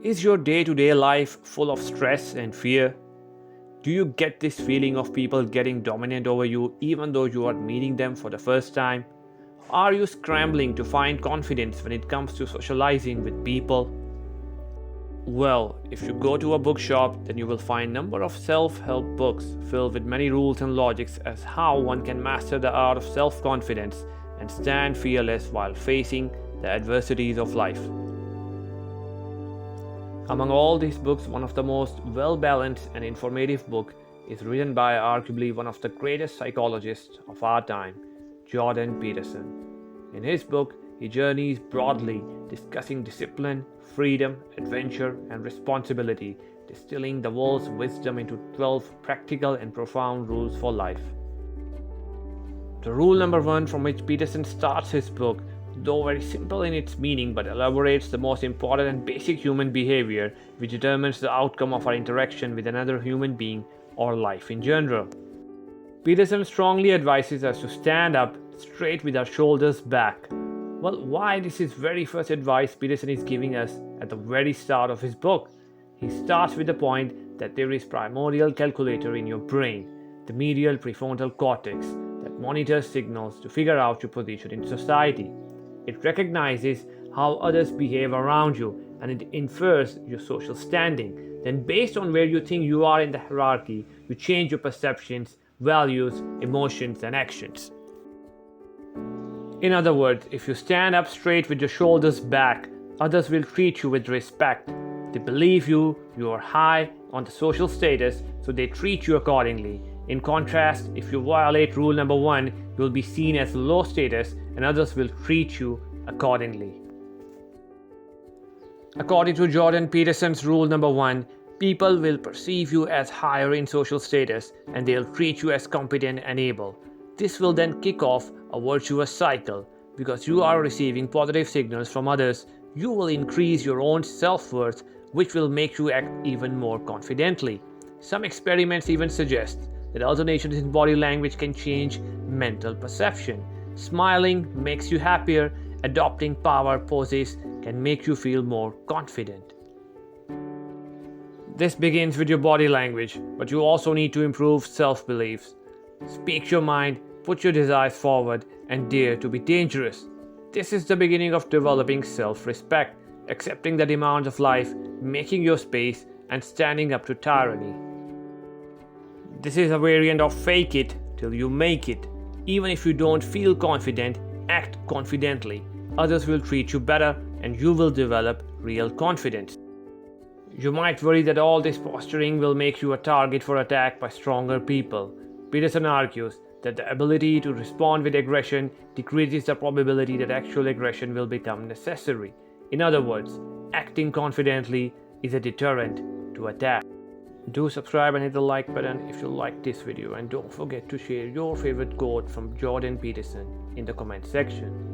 Is your day-to-day life full of stress and fear? Do you get this feeling of people getting dominant over you even though you are meeting them for the first time? Are you scrambling to find confidence when it comes to socializing with people? Well, if you go to a bookshop, then you will find a number of self-help books filled with many rules and logics as how one can master the art of self-confidence and stand fearless while facing the adversities of life. Among all these books, one of the most well-balanced and informative book is written by arguably one of the greatest psychologists of our time, Jordan Peterson. In his book, he journeys broadly, discussing discipline, freedom, adventure, and responsibility, distilling the world's wisdom into 12 practical and profound rules for life. The rule number 1 from which Peterson starts his book, though very simple in its meaning, but elaborates the most important and basic human behavior which determines the outcome of our interaction with another human being or life in general. Peterson strongly advises us to stand up straight with our shoulders back. Well, why this is very first advice Peterson is giving us at the very start of his book? He starts with the point that there is primordial calculator in your brain, the medial prefrontal cortex, that monitors signals to figure out your position in society. It recognizes how others behave around you and it infers your social standing. Then based on where you think you are in the hierarchy, you change your perceptions, values, emotions, and actions. In other words, if you stand up straight with your shoulders back, others will treat you with respect. They believe you are high on the social status, so they treat you accordingly. In contrast, if you violate rule number 1, you will be seen as low status and others will treat you accordingly. According to Jordan Peterson's rule number 1, people will perceive you as higher in social status and they'll treat you as competent and able. This will then kick off a virtuous cycle. Because you are receiving positive signals from others, you will increase your own self-worth, which will make you act even more confidently. Some experiments even suggest that alternations in body language can change mental perception. Smiling makes you happier, adopting power poses can make you feel more confident. This begins with your body language, but you also need to improve self-beliefs. Speak your mind, put your desires forward, and dare to be dangerous. This is the beginning of developing self-respect, accepting the demands of life, making your space, and standing up to tyranny. This is a variant of fake it till you make it. Even if you don't feel confident, act confidently. Others will treat you better and you will develop real confidence. You might worry that all this posturing will make you a target for attack by stronger people. Peterson argues that the ability to respond with aggression decreases the probability that actual aggression will become necessary. In other words, acting confidently is a deterrent to attack. Do subscribe and hit the like button if you liked this video, and don't forget to share your favorite quote from Jordan Peterson in the comment section.